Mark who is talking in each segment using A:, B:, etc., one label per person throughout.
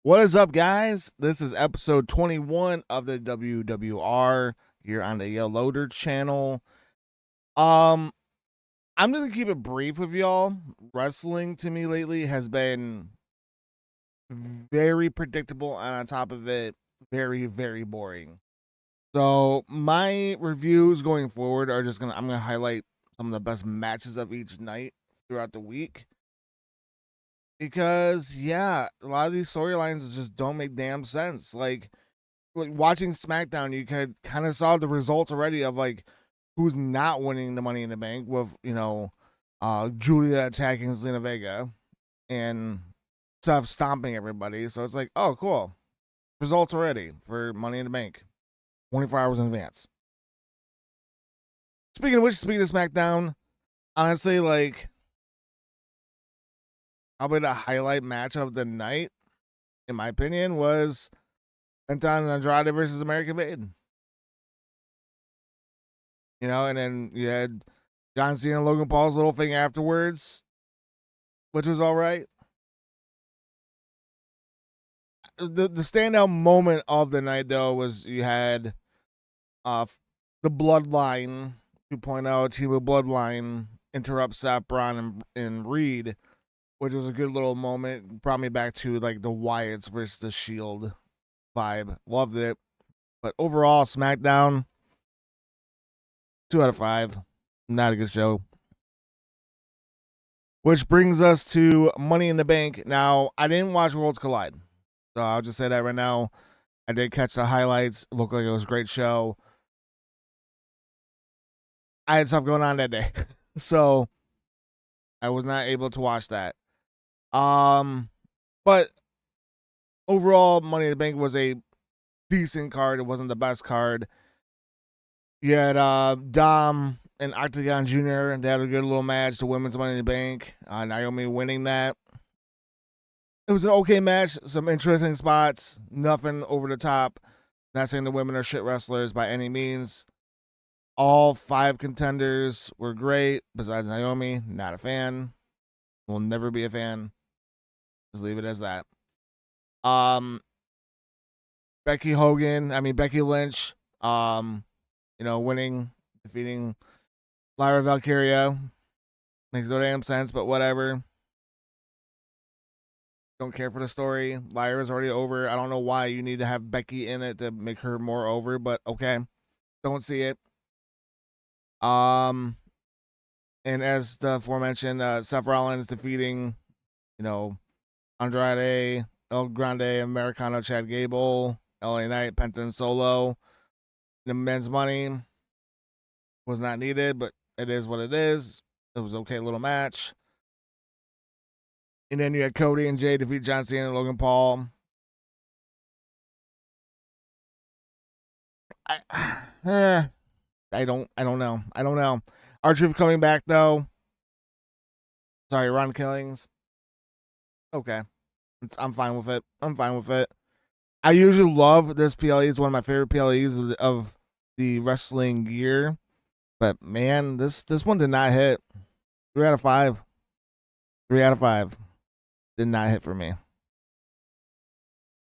A: What is up, guys? This is episode 21 of the WWR here on the Yoloderr channel. Um, I'm gonna keep it brief with y'all. Wrestling to me lately has been very predictable, and on top of it, very, very boring. So my reviews going forward are I'm gonna highlight some of the best matches of each night throughout the week. Because yeah, a lot of these storylines just don't make damn sense. Like watching SmackDown, you could kind of saw the results already of like who's not winning the Money in the Bank with Julia attacking Zelina Vega and stuff stomping everybody. So it's like, oh, cool, results already for Money in the Bank, 24 hours in advance. Speaking of which, speaking of SmackDown, honestly, like probably the highlight match of the night, in my opinion, was Penta and Andrade versus American Made. And then you had John Cena and Logan Paul's little thing afterwards, which was all right. The standout moment of the night, though, was you had the Bloodline 2.0 team of Bloodline interrupt Seth, Braun, and Reed, which was a good little moment. Brought me back to like the Wyatts versus the Shield vibe. Loved it. But overall, SmackDown 2 out of 5. Not a good show. Which brings us to Money in the Bank. Now, I didn't watch Worlds Collide. So I'll just say that right now. I did catch the highlights. It looked like it was a great show. I had stuff going on that day. So I was not able to watch that. But overall, Money in the Bank was a decent card. It wasn't the best card. You had Dom and Octagon Jr. and they had a good little match. The women's Money in the Bank. Naomi winning that. It was an okay match. Some interesting spots. Nothing over the top. Not saying the women are shit wrestlers by any means. All 5 contenders were great. Besides Naomi, not a fan. Will never be a fan. Just leave it as that. Becky Lynch. Winning, defeating Lyra Valkyria. Makes no damn sense, but whatever. Don't care for the story. Lyra's already over. I don't know why you need to have Becky in it to make her more over, but okay. Don't see it. And as the aforementioned, Seth Rollins defeating, Andrade, El Grande, Americano, Chad Gable, LA Knight, Penta and Solo. The men's money was not needed, but it is what it is. It was an okay little match. And then you had Cody and Jay defeat John Cena and Logan Paul. I don't know. R-Truth coming back though. Sorry, Ron Killings. Okay. I'm fine with it. I usually love this PLE. It's one of my favorite PLEs of the wrestling year. But man, this one did not hit. 3 out of 5. 3 out of 5. Did not hit for me.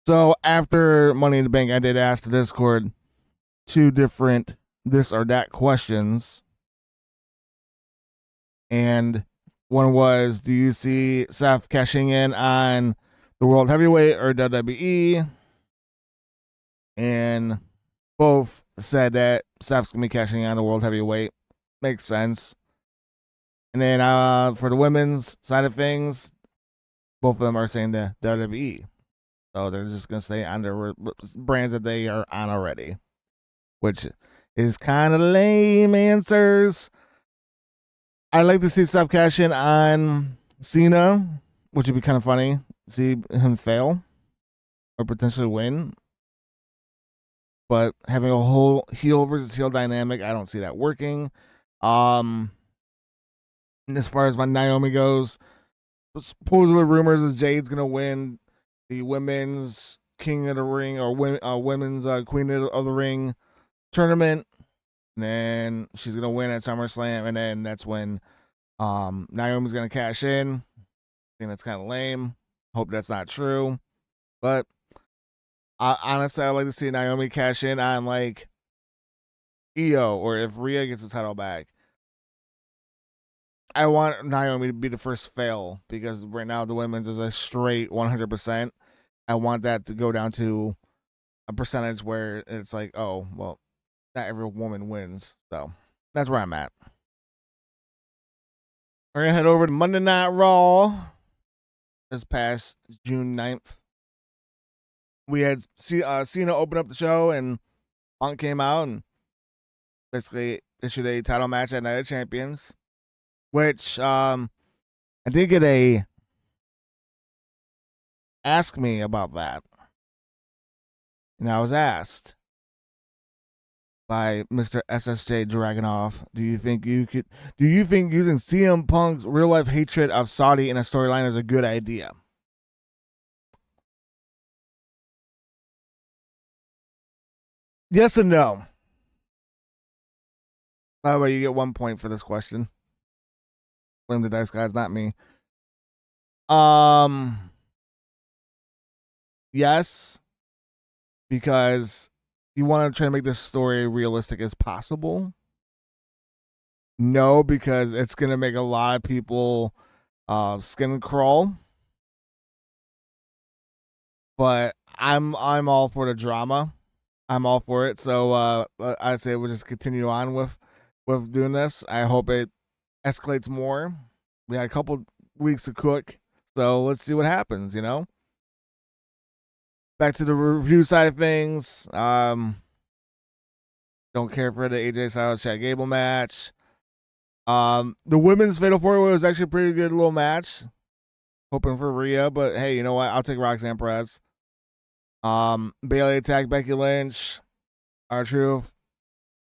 A: So after Money in the Bank, I did ask the Discord 2 different this or that questions. And one was, do you see Seth cashing in on the World Heavyweight or WWE? And both said that Seth's going to be cashing in on the World Heavyweight. Makes sense. And then for the women's side of things, both of them are saying the WWE. So they're just going to stay on their brands that they are on already, which is kind of lame answers. I'd like to see Seth cash in on Cena, which would be kind of funny. See him fail or potentially win. But having a whole heel versus heel dynamic, I don't see that working. And as far as my Naomi goes, supposedly rumors is Jade's going to win the women's King of the Ring or women's Queen of the Ring tournament. And then she's going to win at SummerSlam. And then that's when Naomi's going to cash in. I think that's kind of lame. Hope that's not true. But honestly, I'd like to see Naomi cash in on like Io, or if Rhea gets the title back. I want Naomi to be the first fail because right now the women's is a straight 100%. I want that to go down to a percentage where it's like, oh, well, not every woman wins. So that's where I'm at. We're going to head over to Monday Night Raw this past June 9th. We had Cena open up the show, and Punk came out and basically issued a title match at Night of Champions, which I did get a ask me about that. And I was asked by Mr. SSJ Dragunov, do you think using CM Punk's real life hatred of Saudi in a storyline is a good idea? Yes and no. By the way, you get 1 point for this question. Blame the dice guys, not me. Yes, because you want to try to make this story realistic as possible. No, because it's gonna make a lot of people skin crawl. But I'm all for the drama. I'm all for it. So I'd say we'll just continue on with doing this. I hope it escalates more. We had a couple weeks to cook, so let's see what happens. Back to the review side of things. Don't care for the AJ Styles Chad Gable match. The women's Fatal 4-Way was actually a pretty good little match. Hoping for Rhea, but hey, you know what? I'll take Roxanne Perez. Bailey attacked Becky Lynch. R-Truth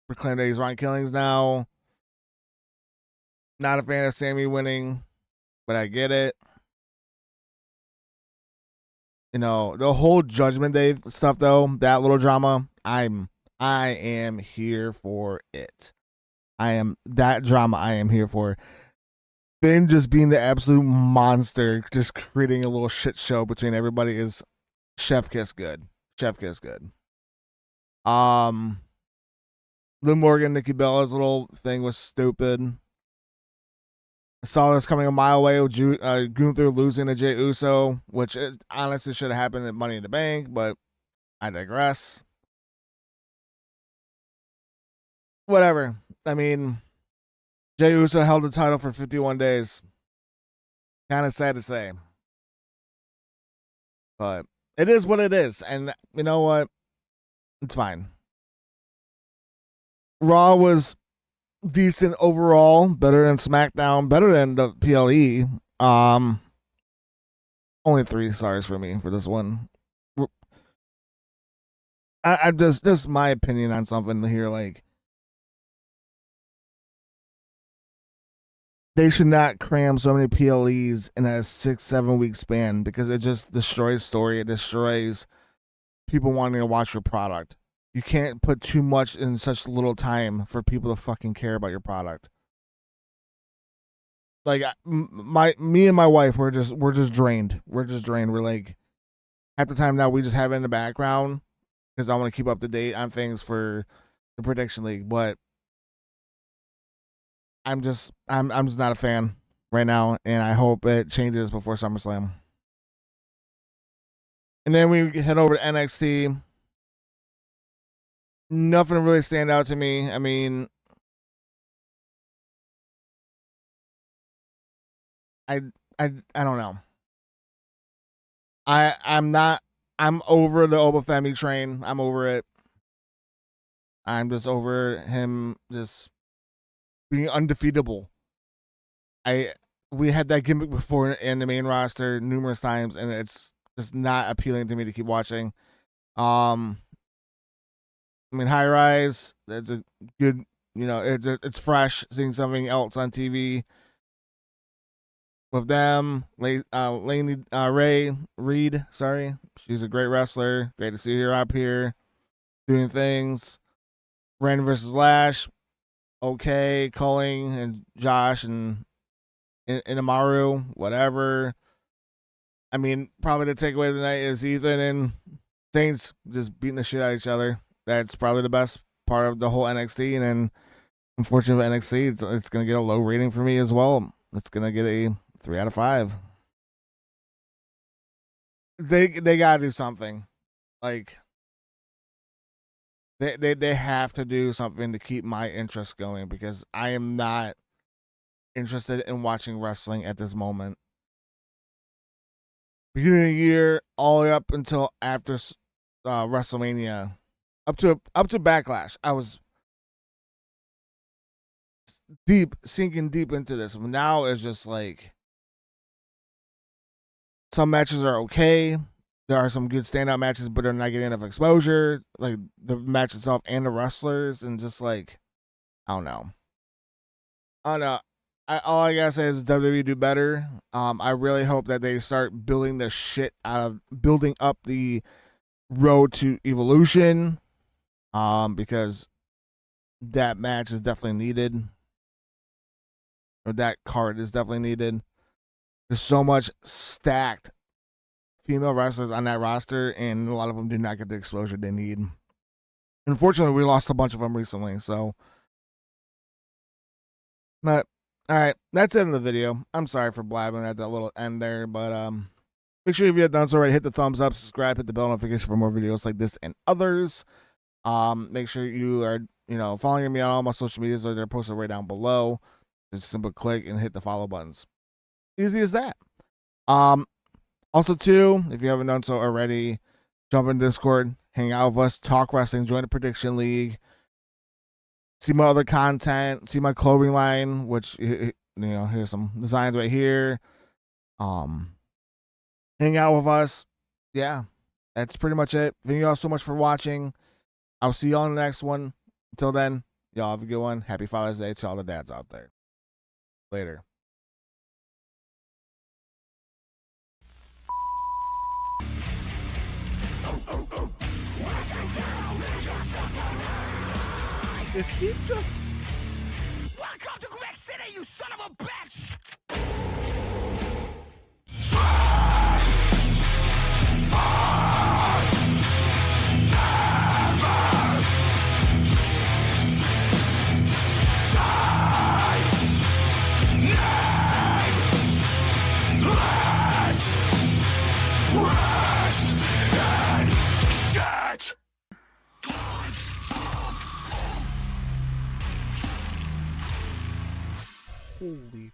A: proclaimed that he's Ron Killings now. Not a fan of Sammy winning, but I get it. The whole Judgment Day stuff though, that little drama, I am here for it. I am here for. Finn just being the absolute monster, just creating a little shit show between everybody is chef kiss good. Chef kiss good. Liv Morgan, Nikki Bella's little thing was stupid. I saw this coming a mile away with Gunther losing to Jey Uso, which honestly should have happened at Money in the Bank, but I digress. Whatever. I mean, Jey Uso held the title for 51 days. Kind of sad to say. But it is what it is. And you know what? It's fine. Raw was decent overall, better than SmackDown, better than the PLE. Only 3 stars for me for this one. I just my opinion on something here. Like, they should not cram so many PLEs in a 6-7 week span because it just destroys story. It destroys people wanting to watch your product. You can't put too much in such little time for people to fucking care about your product. Like me and my wife, we're just drained. We're just drained. We're like, half the time now we just have it in the background because I want to keep up to date on things for the prediction league. But I'm just not a fan right now, and I hope it changes before SummerSlam. And then we head over to NXT. Nothing really stand out to me. I mean, I I don't know. I'm not. I'm over the Obafemi train. I'm over it. I'm just over him just being undefeatable. We had that gimmick before in the main roster numerous times, and it's just not appealing to me to keep watching. I mean, High Rise. It's a good. It's fresh seeing something else on TV with them. Laney Ray Reed. Sorry, she's a great wrestler. Great to see her up here doing things. Randy versus Lash. Okay, Culling and Josh and Inamaru, whatever. I mean, probably the takeaway of the night is Ethan and Saints just beating the shit out of each other. That's probably the best part of the whole NXT. And then, unfortunately, NXT, it's going to get a low rating for me as well. It's going to get a 3 out of 5. They got to do something. Like, they have to do something to keep my interest going, because I am not interested in watching wrestling at this moment. Beginning of the year, all the way up until after WrestleMania, up to Backlash, I was sinking deep into this. Now it's just like some matches are okay. There are some good standout matches, but they're not getting enough exposure. Like the match itself and the wrestlers, and just like, I don't know. All I gotta say is WWE do better. I really hope that they start building the shit out of building up the road to Evolution. Because that match is definitely needed. Or that card is definitely needed. There's so much stacked female wrestlers on that roster, and a lot of them do not get the exposure they need. Unfortunately, we lost a bunch of them recently, so. But, alright, that's the end of the video. I'm sorry for blabbing at that little end there, but make sure if you have done so already, hit the thumbs up, subscribe, hit the bell notification for more videos like this and others. Make sure you are, following me on all my social medias. They're posted right down below. Just simple click and hit the follow buttons. Easy as that. Also, too, if you haven't done so already, jump in Discord, hang out with us, talk wrestling, join the Prediction League, see my other content, see my clothing line, which, here's some designs right here. Hang out with us. Yeah, that's pretty much it. Thank you all so much for watching. I'll see you all in the next one. Until then, y'all have a good one. Happy Father's Day to all the dads out there. Later.
B: If he just... Welcome to Greg City, you son of a bitch!
A: Holy